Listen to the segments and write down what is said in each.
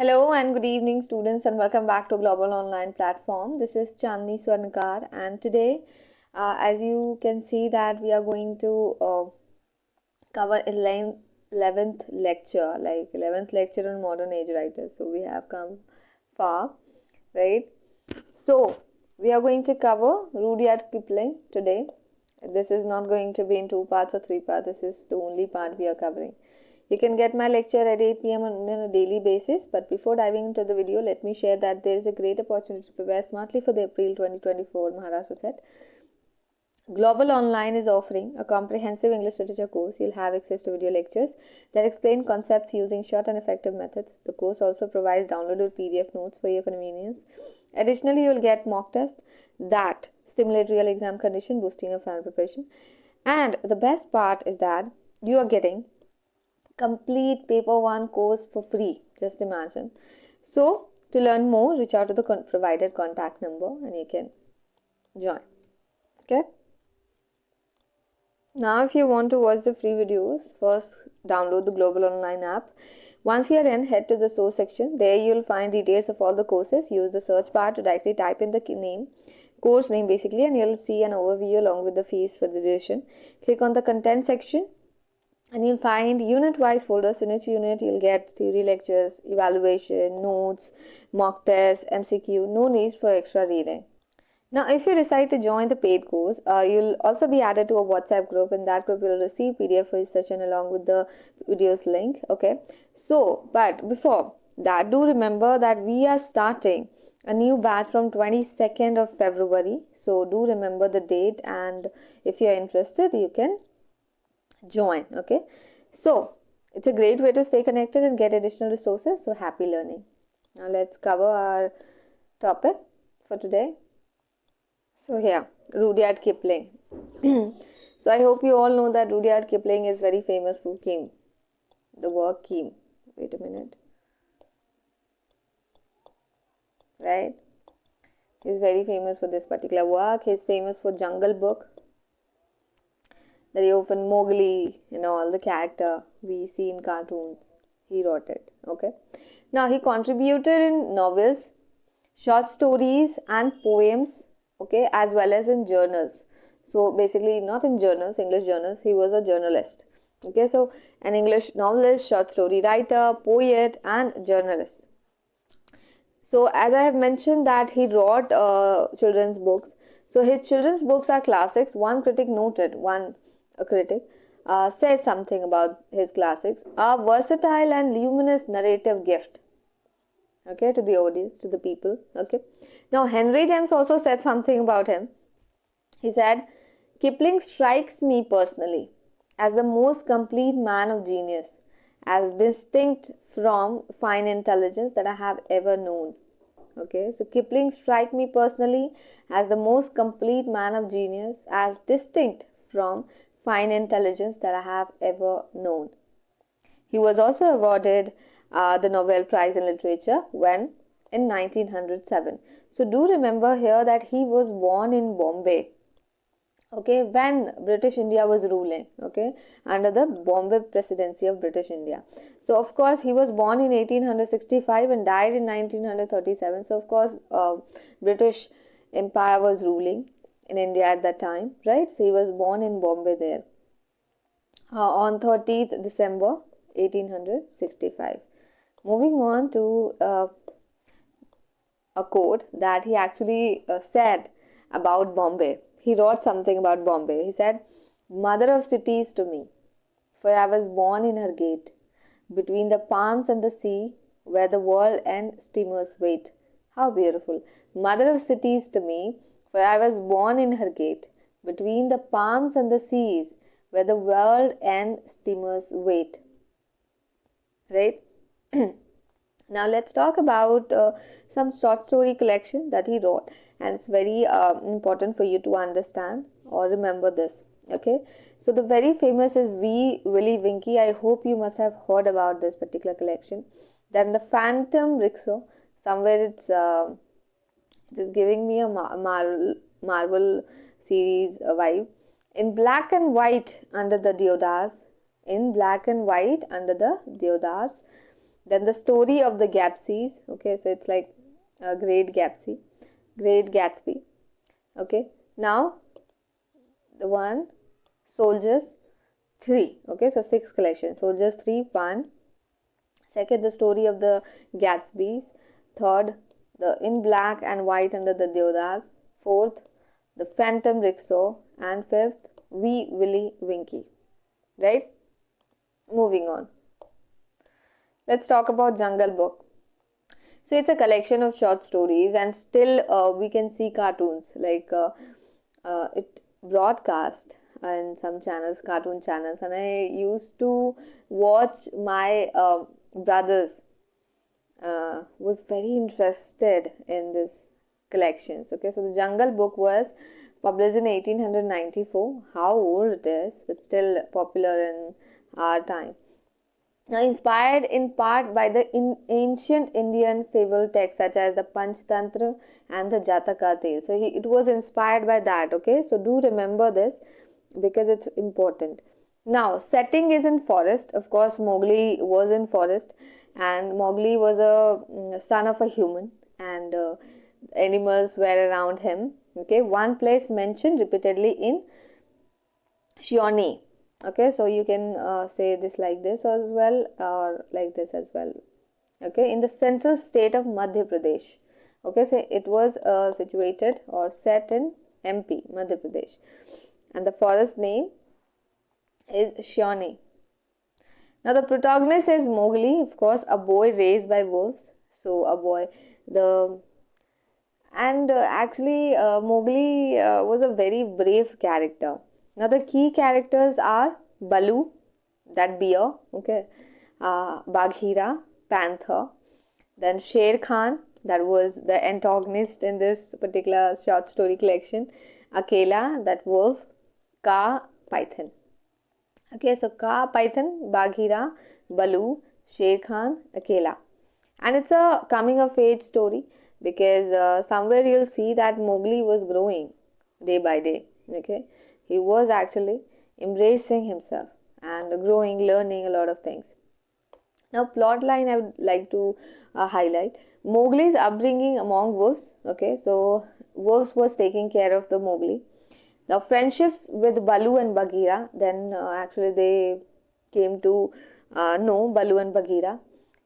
Hello and good evening students, and welcome back to Global Online Platform. This is Chandni Swarnkar, and today as you can see that we are going to cover 11th lecture, like 11th lecture on modern age writers. So we have come far, right? So we are going to cover Rudyard Kipling today. This is not going to be in 2 parts or 3 parts. This is the only part we are covering. You can get my lecture at 8 p.m. on a daily basis. But before diving into the video, let me share that there is a great opportunity to prepare smartly for the April 2024 Maharashtra SET. Global Online is offering a comprehensive English literature course. You'll have access to video lectures that explain concepts using short and effective methods. The course also provides downloadable PDF notes for your convenience. Additionally, you'll get mock tests that simulate real exam condition, boosting your final preparation. And the best part is that you are getting complete paper 1 course for free. Just imagine. So to learn more, reach out to the provided contact number and you can join. Okay. Now if you want to watch the free videos, first download the Global Online app. Once you are in, head to the source section. There you will find details of all the courses. Use the search bar to directly type in the name, course name basically, and you'll see an overview along with the fees for the duration. Click on the content section and you'll find unit-wise folders. In each unit, you'll get theory lectures, evaluation, notes, mock tests, MCQ. No need for extra reading. Now, if you decide to join the paid course, you'll also be added to a WhatsApp group. In that group, you'll receive PDF for each session along with the videos link. Okay. So, but before that, do remember that we are starting a new batch from 22nd of February. So, do remember the date, and if you're interested, you can join. Okay, so it's a great way to stay connected and get additional resources. So happy learning. Now let's cover our topic for today. So here, Rudyard Kipling. So I hope you all know that Rudyard Kipling is very famous for the work Kim. Wait a minute. Right? He's very famous for this particular work. He's famous for Jungle Book. That he often Mowgli, all the character we see in cartoons, he wrote it. Okay. Now he contributed in novels, short stories and poems, okay, as well as in journals. So basically not in journals, English journals, he was a journalist. Okay, so an English novelist, short story writer, poet and journalist. So as I have mentioned that he wrote children's books. So his children's books are classics. One critic noted, a critic said something about his classics: a versatile and luminous narrative gift, okay, to the audience, to the people. Okay, now Henry James also said something about him. He said, Kipling strikes me personally as the most complete man of genius, as distinct from fine intelligence that I have ever known. Okay, so Kipling strikes me personally as the most complete man of genius, as distinct from fine intelligence that I have ever known. He was also awarded the Nobel Prize in Literature when in 1907. So do remember here that he was born in Bombay, okay, when British India was ruling, okay, under the Bombay presidency of British India. So of course he was born in 1865 and died in 1937. So of course British Empire was ruling in India at that time, right? So he was born in Bombay there on 30th December 1865. Moving on to a quote that he actually said about Bombay. He wrote something about Bombay. He said, "Mother of cities to me, for I was born in her gate, between the palms and the sea, where the world and steamers wait." How beautiful. Mother of cities to me, for I was born in her gate, between the palms and the seas, where the world and steamers wait. Right? Now let's talk about some short story collection that he wrote, and it's very important for you to understand or remember this. Okay, so the very famous is Willy Winky. I hope you must have heard about this particular collection. Then the Phantom Rickshaw. Somewhere it is giving me a Marvel series vibe. In black and white under the deodars. In black and white under the deodars. Then the story of the Gapsies. Okay, so it's like a Great Gatsby. Okay, now the one Soldiers 3. Okay, so 6 collection. Soldiers 3, 1. Second, the story of the Gatsbys. Third, the In Black and White Under the Deodas. Fourth, the Phantom Rickshaw. And fifth, Wee Willie Winkie. Right? Moving on. Let's talk about Jungle Book. So it's a collection of short stories, and still we can see cartoons, like it broadcast in some channels, cartoon channels, and I used to watch. My brothers was very interested in this collections. Okay, so the Jungle Book was published in 1894. How old it is, but still popular in our time. Now, inspired in part by the ancient Indian fable texts such as the Panchtantra and the Jataka tale. So, it was inspired by that. Okay, so do remember this because it's important. Now, setting is in forest. Of course, Mowgli was in forest, and Mowgli was a son of a human, and animals were around him. Okay, one place mentioned repeatedly in Shawnee. Okay, so you can say this like this as well, or like this as well. Okay, in the central state of Madhya Pradesh. Okay, so it was situated or set in MP, Madhya Pradesh, and the forest name is Shawnee. Now the protagonist is Mowgli, of course, a boy raised by wolves. So a boy, actually Mowgli was a very brave character. Now the key characters are Balu, that bear, okay, Bagheera, panther, then Sher Khan, that was the antagonist in this particular short story collection, Akela, that wolf, Ka, python. Okay, so Ka, python, Bagheera, Balu, Sher Khan, Akela. And it's a coming of age story because somewhere you'll see that Mowgli was growing day by day. Okay, he was actually embracing himself and growing, learning a lot of things. Now, plot line I would like to highlight Mowgli's upbringing among wolves. Okay, so wolves was taking care of the Mowgli. Now, friendships with Balu and Bagheera, then actually they came to know Balu and Bagheera.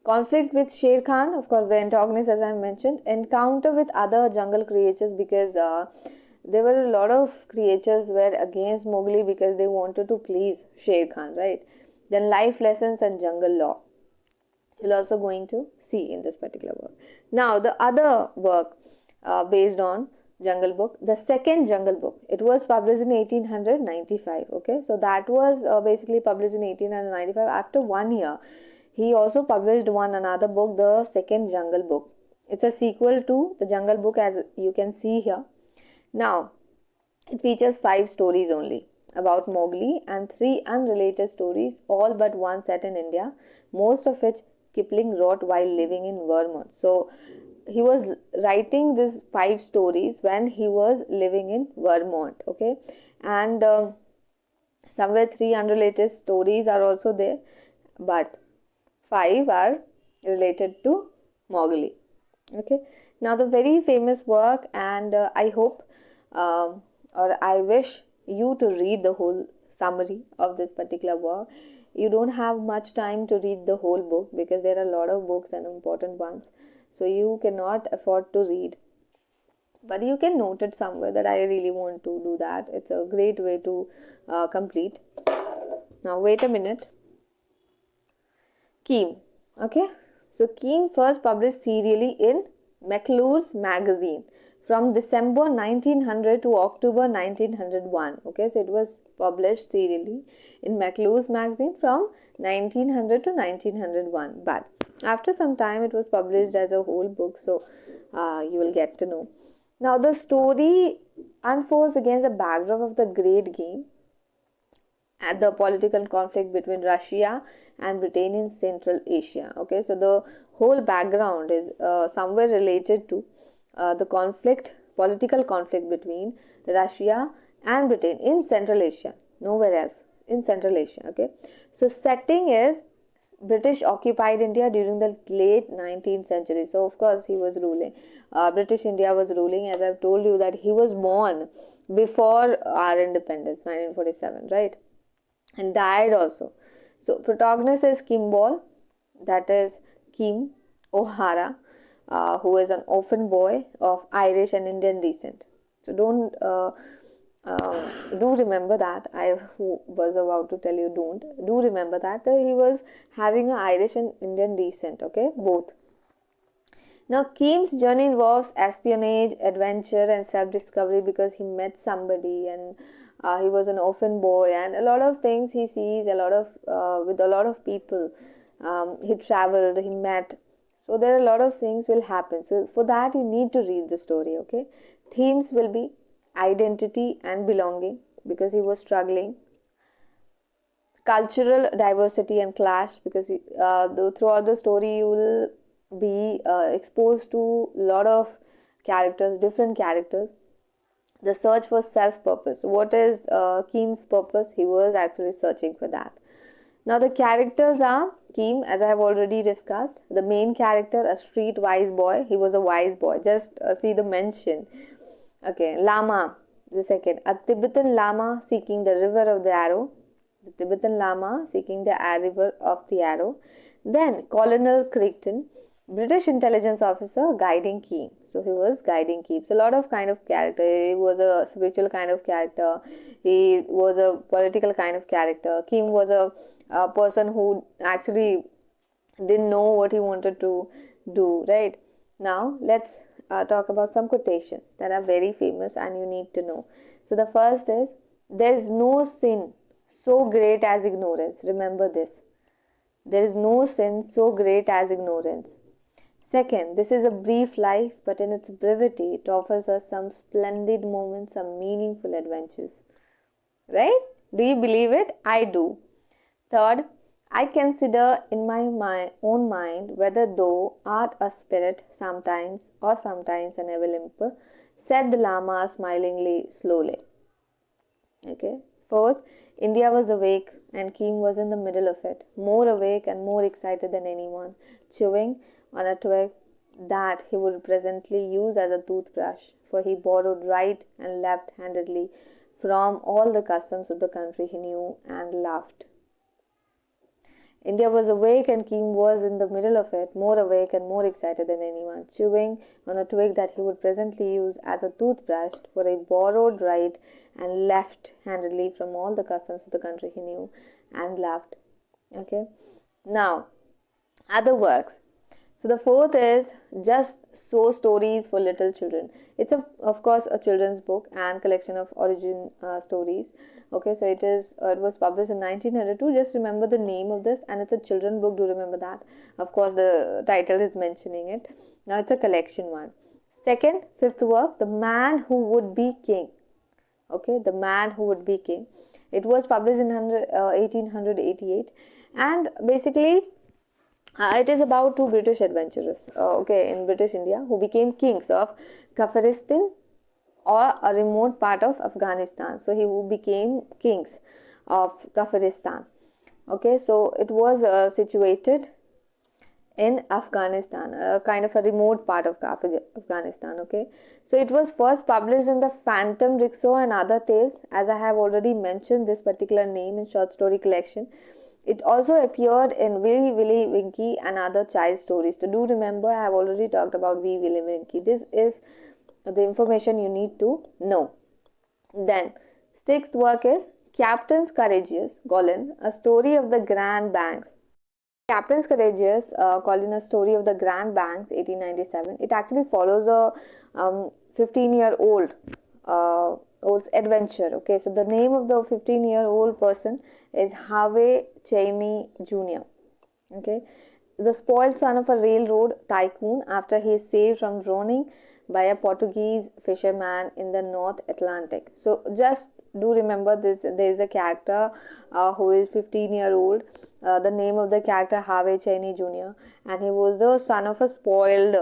Conflict with Sher Khan, of course, the antagonist, as I mentioned. Encounter with other jungle creatures because there were a lot of creatures were against Mowgli because they wanted to please Sher Khan, right? Then life lessons and jungle law. You're also going to see in this particular work. Now, the other work based on Jungle Book, the second Jungle Book, it was published in 1895. Okay, so that was basically published in 1895. After 1 year, he also published another book, the second Jungle Book. It's a sequel to the Jungle Book, as you can see here. Now, it features 5 stories only about Mowgli and 3 unrelated stories, all but one set in India, most of which Kipling wrote while living in Vermont. So, he was writing these 5 stories when he was living in Vermont. Okay, and somewhere 3 unrelated stories are also there, but 5 are related to Mowgli. Okay, now the very famous work, and I hope or I wish you to read the whole summary of this particular work. You don't have much time to read the whole book because there are a lot of books and important ones, so you cannot afford to read, but you can note it somewhere that I really want to do that. It's a great way to complete. Now wait a minute. Keem. Okay, so Keem first published serially in McClure's magazine from December 1900 to October 1901. Okay, so it was published serially in McClure's magazine from 1900 to 1901, but after some time it was published as a whole book, so you will get to know. Now the story unfolds against the backdrop of the Great Game at the political conflict between Russia and Britain in Central Asia. Okay, so the whole background is somewhere related to the political conflict between Russia and Britain in Central Asia, nowhere else, in Central Asia. Okay, so setting is British occupied India during the late 19th century. So of course he was ruling. British India was ruling, as I've told you that he was born before our independence, 1947, right? And died also. So protagonist is Kimball, that is Kim O'Hara, who is an orphan boy of Irish and Indian descent. So don't do remember that. I was about to tell you, don't do remember that he was having an Irish and Indian descent. Okay, both. Now, Kim's journey involves espionage, adventure, and self discovery because he met somebody and he was an orphan boy, and a lot of things he sees, a lot of with a lot of people. He traveled, he met. So, there are a lot of things will happen. So, for that, you need to read the story, okay? Themes will be identity and belonging because he was struggling, cultural diversity and clash because throughout the story you will be exposed to a lot of characters, different characters. The search for self purpose. What is Keen's purpose? He was actually searching for that. Now the characters are Keem, as I have already discussed. The main character, a street wise boy. He was a wise boy. Just see the mention. Okay, Lama, the second. A Tibetan Lama seeking the river of the arrow. The Tibetan Lama seeking the river of the arrow. Then Colonel Crichton, British intelligence officer guiding Keem. So he was guiding Keem. So a lot of kind of character. He was a spiritual kind of character. He was a political kind of character. Keem was a person who actually didn't know what he wanted to do, right? Now let's talk about some quotations that are very famous and you need to know. So the first is, there is no sin so great as ignorance. Remember this. There is no sin so great as ignorance. Second, this is a brief life, but in its brevity, it offers us some splendid moments, some meaningful adventures. Right? Do you believe it? I do. Third, I consider in my own mind whether thou art a spirit sometimes or sometimes an evil imp, said the Lama smilingly, slowly. Okay. Fourth, India was awake and Keem was in the middle of it, more awake and more excited than anyone, chewing on a twig that he would presently use as a toothbrush, for he borrowed right and left handedly from all the customs of the country he knew and loved. India was awake and Keem was in the middle of it, more awake and more excited than anyone, chewing on a twig that he would presently use as a toothbrush, for he borrowed right and left handedly from all the customs of the country he knew and loved. Okay. Now, other works. So the fourth is Just So Stories for Little Children. It's of course a children's book and collection of origin stories. Okay, so it was published in 1902. Just remember the name of this, and it's a children's book. Do remember that. Of course, the title is mentioning it. Now it's a collection one. Second, fifth work, The Man Who Would Be King. Okay, The Man Who Would Be King. It was published in 1888, and basically it is about two British adventurers, in British India, who became kings of Kafiristan or a remote part of Afghanistan. So he became kings of Kafiristan. Okay, so it was situated in Afghanistan, a kind of a remote part of Afghanistan. Okay, so it was first published in the Phantom Rickshaw and Other Tales, as I have already mentioned this particular name in short story collection. It also appeared in Wee Willie Winkie and Other Child Stories. So do remember, I have already talked about Wee Willie Winkie. This is the information you need to know. Then, sixth work is Captain's Courageous, Colin, A Story of the Grand Banks. Captain's Courageous, Colin, A Story of the Grand Banks, 1897. It actually follows a 15-year-old old's adventure. Okay, so the name of the 15-year-old person is Harvey Cheney Jr. Okay, the spoiled son of a railroad tycoon after he is saved from drowning by a Portuguese fisherman in the North Atlantic. So just do remember this. There is a character who is 15-year-old. The name of the character Harvey Cheney Jr. and he was the son of a spoiled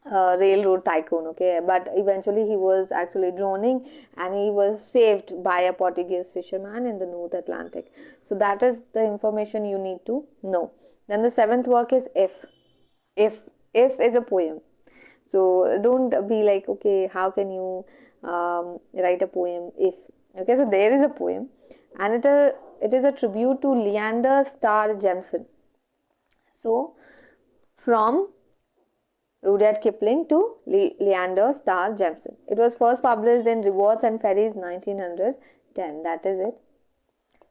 railroad tycoon, okay, but eventually he was actually drowning and he was saved by a Portuguese fisherman in the North Atlantic. So that is the information you need to know. Then the seventh work is if. If is a poem. So don't be like, okay, how can you write a poem if? Okay, so there is a poem, and it is a tribute to Leander Starr Jameson. So from Rudyard Kipling to Leander Starr Jameson. It was first published in Rewards and Ferries 1910. That is it.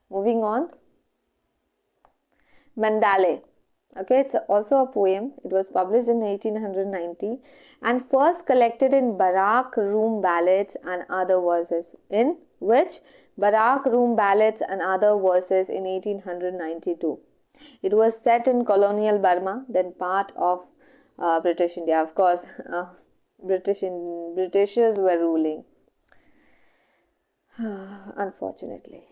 Moving on. Mandalay. Okay, it's also a poem. It was published in 1890 and first collected in Barak Room Ballads and Other Verses. In which? Barak Room Ballads and Other Verses in 1892. It was set in colonial Burma, then part of British India. Of course, Britishers were ruling. Unfortunately.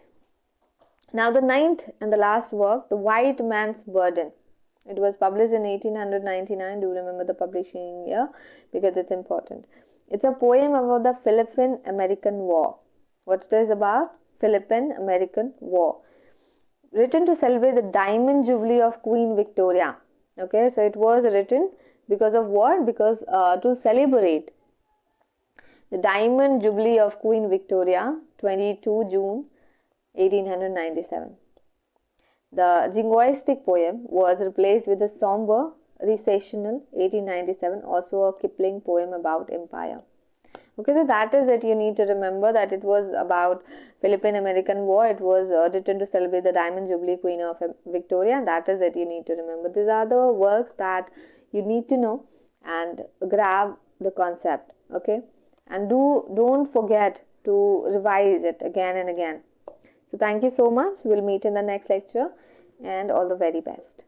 Now the ninth and the last work, The White Man's Burden. It was published in 1899. Do remember the publishing year because it's important. It's a poem about the Philippine-American War. What it is about? Philippine-American War. Written to celebrate the Diamond Jubilee of Queen Victoria. Okay, so it was written because of what? Because to celebrate the Diamond Jubilee of Queen Victoria, 22 June 1897. The jingoistic poem was replaced with the somber recessional 1897, also a Kipling poem about empire. Okay, so that is it. You need to remember that it was about Philippine-American War. It was written to celebrate the Diamond Jubilee Queen of Victoria. That is it. You need to remember. These are the works that you need to know and grab the concept. Okay, and don't forget to revise it again and again. So thank you so much. We'll meet in the next lecture and all the very best.